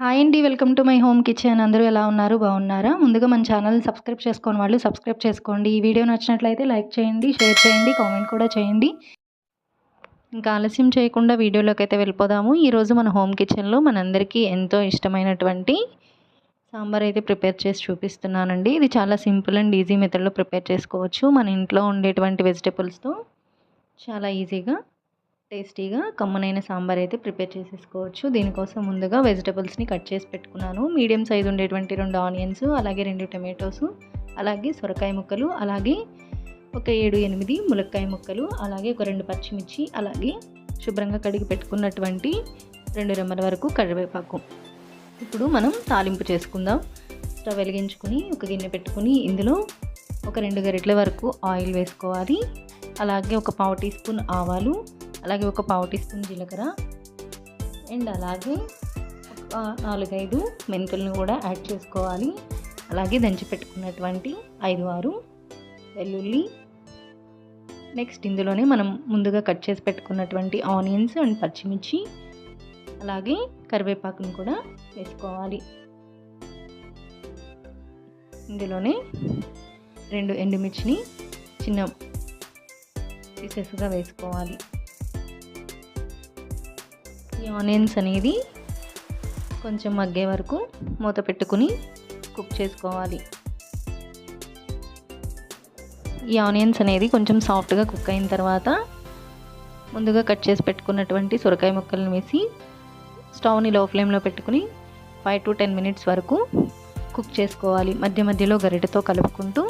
Hi అండి. Welcome to my home kitchen. అందరూ ఎలా ఉన్నారు? బాగున్నారా? ముందుగా మన ఛానల్‌ని సబ్స్క్రైబ్ చేసుకోని వాళ్ళు సబ్స్క్రైబ్ చేసుకోండి. ఈ వీడియో నచ్చినట్లయితే లైక్ చేయండి, షేర్ చేయండి, కామెంట్ కూడా చేయండి. ఇంకా ఆలస్యం చేయకుండా వీడియోలోకైతే వెళ్ళిపోదాము. ఈరోజు మన హోమ్ కిచెన్‌లో మనందరికీ ఎంతో ఇష్టమైనటువంటి సాంబార్ అయితే ప్రిపేర్ చేసి చూపిస్తున్నానండి. ఇది చాలా సింపుల్ అండ్ ఈజీ మెథడ్‌లో ప్రిపేర్ చేసుకోవచ్చు. మన ఇంట్లో ఉండేటువంటి వెజిటబుల్స్‌తో చాలా ఈజీగా టేస్టీగా కమ్మనైన సాంబార్ అయితే ప్రిపేర్ చేసేసుకోవచ్చు. దీనికోసం ముందుగా వెజిటబుల్స్ని కట్ చేసి పెట్టుకున్నాను. మీడియం సైజు ఉండేటువంటి 2 ఆనియన్స్, అలాగే 2 టమాటోస్, అలాగే సొరకాయ ముక్కలు, అలాగే ఒక 7-8 ములక్కాయ ముక్కలు, అలాగే ఒక 2 పచ్చిమిర్చి, అలాగే శుభ్రంగా కడిగి పెట్టుకున్నటువంటి 2 రెమ్మల వరకు కరివేపాకు. ఇప్పుడు మనం తాలింపు చేసుకుందాం. స్టవ్ వెలిగించుకుని ఒక గిన్నె పెట్టుకుని ఇందులో ఒక 2 గరిటెల వరకు ఆయిల్ వేసుకోవాలి. అలాగే ఒక పావు టీ స్పూన్ ఆవాలు, అలాగే ఒక పావు టీ స్పూన్ జీలకర్ర అండ్ అలాగే ఒక 4-5 మెంతులను కూడా యాడ్ చేసుకోవాలి. అలాగే దంచి పెట్టుకున్నటువంటి 5-6 వెల్లుల్లి. నెక్స్ట్ ఇందులోనే మనం ముందుగా కట్ చేసి పెట్టుకున్నటువంటి ఆనియన్స్ అండ్ పచ్చిమిర్చి, అలాగే కరివేపాకును కూడా వేసుకోవాలి. ఇందులోనే 2 ఎండుమిర్చిని చిన్న పీసెస్గా వేసుకోవాలి. ఈ ఆనియన్స్ అనేది కొంచెం మగ్గే వరకు మూత పెట్టుకుని కుక్ చేసుకోవాలి. ఈ ఆనియన్స్ అనేది కొంచెం సాఫ్ట్గా కుక్ అయిన తర్వాత ముందుగా కట్ చేసి పెట్టుకున్నటువంటి సొరకాయ ముక్కలను వేసి స్టవ్ని లో ఫ్లేమ్లో పెట్టుకుని 5 to 10 minutes వరకు కుక్ చేసుకోవాలి. మధ్య మధ్యలో గరిటెతో కలుపుకుంటూ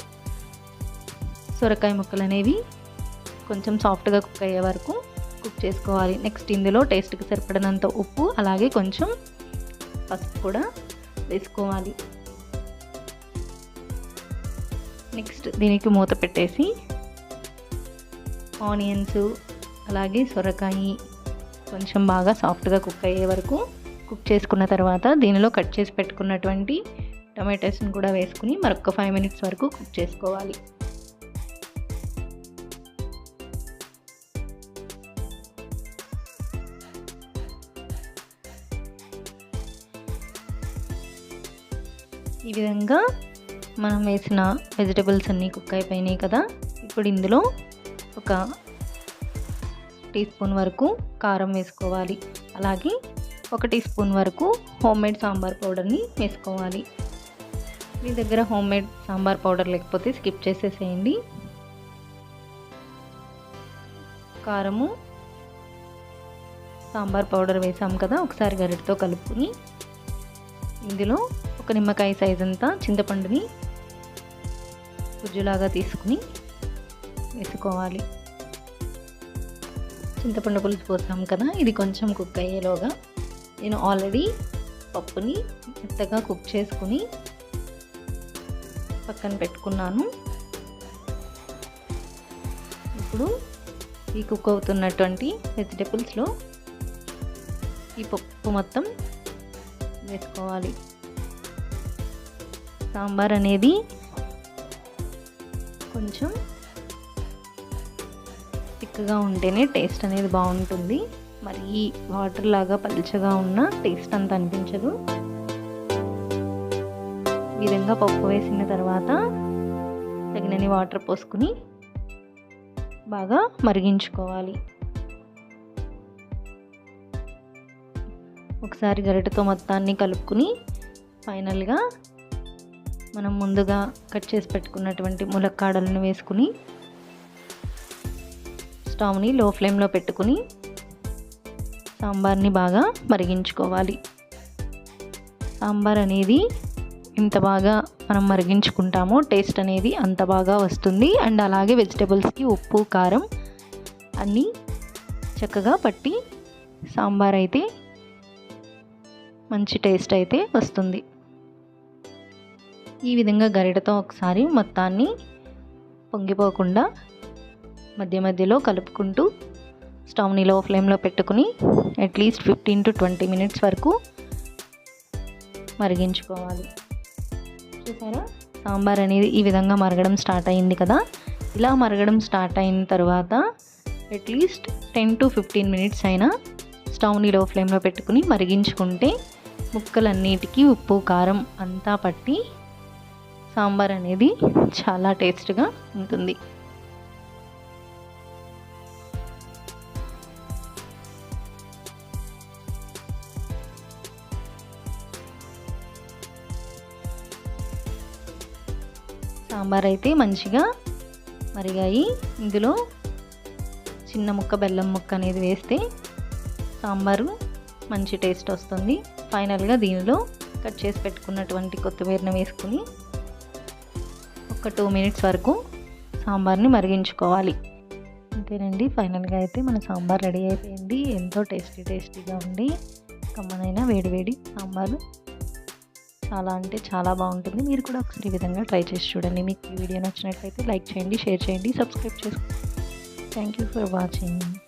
సొరకాయ ముక్కలు అనేవి కొంచెం సాఫ్ట్గా కుక్ అయ్యే వరకు కుక్ చేసుకోవాలి. నెక్స్ట్ ఇందులో టేస్ట్కి సరిపడినంత ఉప్పు, అలాగే కొంచెం పసుపు కూడా వేసుకోవాలి. నెక్స్ట్ దీనికి మూత పెట్టేసి ఆనియన్స్ అలాగే సొరకాయ కొంచెం బాగా సాఫ్ట్గా కుక్ అయ్యే వరకు కుక్ చేసుకున్న తర్వాత దీనిలో కట్ చేసి పెట్టుకున్నటువంటి టమాటోస్ని కూడా వేసుకుని మరొక 5 minutes వరకు కుక్ చేసుకోవాలి. ఈ విధంగా మనం వేసిన వెజిటబుల్స్ అన్నీ కుక్ అయిపోయినాయి కదా. ఇప్పుడు ఇందులో ఒక టీ స్పూన్ వరకు కారం వేసుకోవాలి. అలాగే ఒక టీ స్పూన్ వరకు హోమ్మేడ్ సాంబార్ పౌడర్ని వేసుకోవాలి. మీ దగ్గర హోమ్మేడ్ సాంబార్ పౌడర్ లేకపోతే స్కిప్ చేసేసేయండి. కారము, సాంబార్ పౌడర్ వేసాం కదా, ఒకసారి గరిటెతో కలుపుకొని ఇందులో ఒక నిమ్మకాయ సైజ్ అంతా చింతపండుని గుజ్జులాగా తీసుకుని వేసుకోవాలి. చింతపండు పులుసు పోసాం కదా, ఇది కొంచెం కుక్ అయ్యేలోగా నేను ఆల్రెడీ పప్పుని మెత్తగా కుక్ చేసుకుని పక్కన పెట్టుకున్నాను. ఇప్పుడు ఈ కుక్ అవుతున్నటువంటి వెజిటబుల్స్లో ఈ పప్పు మొత్తం వేసుకోవాలి. సాంబార్ అనేది కొంచెం థిక్గా ఉంటేనే టేస్ట్ అనేది బాగుంటుంది. మరి ఈ వాటర్ లాగా పలుచగా ఉన్న టేస్ట్ అంత అనిపించదు. ఈ విధంగా పప్పు వేసిన తర్వాత తగినన్ని వాటర్ పోసుకుని బాగా మరిగించుకోవాలి. ఒకసారి గరిటెతో మొత్తాన్ని కలుపుకుని ఫైనల్గా మనం ముందుగా కట్ చేసి పెట్టుకున్నటువంటి ములక్కాడలను వేసుకుని స్టవ్ని లో ఫ్లేమ్లో పెట్టుకుని సాంబార్ని బాగా మరిగించుకోవాలి. సాంబార్ అనేది ఎంత బాగా మనం మరిగించుకుంటామో టేస్ట్ అనేది అంత బాగా వస్తుంది. అండ్ అలాగే వెజిటబుల్స్కి ఉప్పు, కారం అన్నీ చక్కగా పట్టి సాంబార్ అయితే మంచి టేస్ట్ అయితే వస్తుంది. ఈ విధంగా గరిటెతో ఒకసారి మొత్తాన్ని పొంగిపోకుండా మధ్య మధ్యలో కలుపుకుంటూ స్టవ్ని లో ఫ్లేమ్లో పెట్టుకుని అట్లీస్ట్ 15 to 20 minutes వరకు మరిగించుకోవాలి. చూసారా, సాంబార్ అనేది ఈ విధంగా మరగడం స్టార్ట్ అయింది కదా. ఇలా మరగడం స్టార్ట్ అయిన తర్వాత అట్లీస్ట్ 10 to 15 minutes అయినా స్టవ్ని లో ఫ్లేమ్లో పెట్టుకుని మరిగించుకుంటే ముక్కలన్నిటికీ ఉప్పు కారం అంతా పట్టి సాంబార్ అనేది చాలా టేస్ట్గా ఉంటుంది. సాంబార్ అయితే మంచిగా మరిగాయి. ఇందులో చిన్న ముక్క బెల్లం ముక్క అనేది వేస్తే సాంబారు మంచి టేస్ట్ వస్తుంది. ఫైనల్గా దీనిలో కట్ చేసి పెట్టుకున్నటువంటి కొత్తిమీరను వేసుకుని ఒక 2 మినిట్స్ వరకు సాంబార్ని మరిగించుకోవాలి. అంతేనండి, ఫైనల్గా అయితే మన సాంబార్ రెడీ అయిపోయింది. ఎంతో టేస్టీగా ఉండి కమ్మనైన వేడివేడి సాంబారు చాలా అంటే చాలా బాగుంటుంది. మీరు కూడా ఒకసారి ఈ విధంగా ట్రై చేసి చూడండి. మీకు ఈ వీడియో నచ్చినట్లయితే లైక్ చేయండి, షేర్ చేయండి, సబ్స్క్రైబ్ చేసుకోండి. Thank you for watching.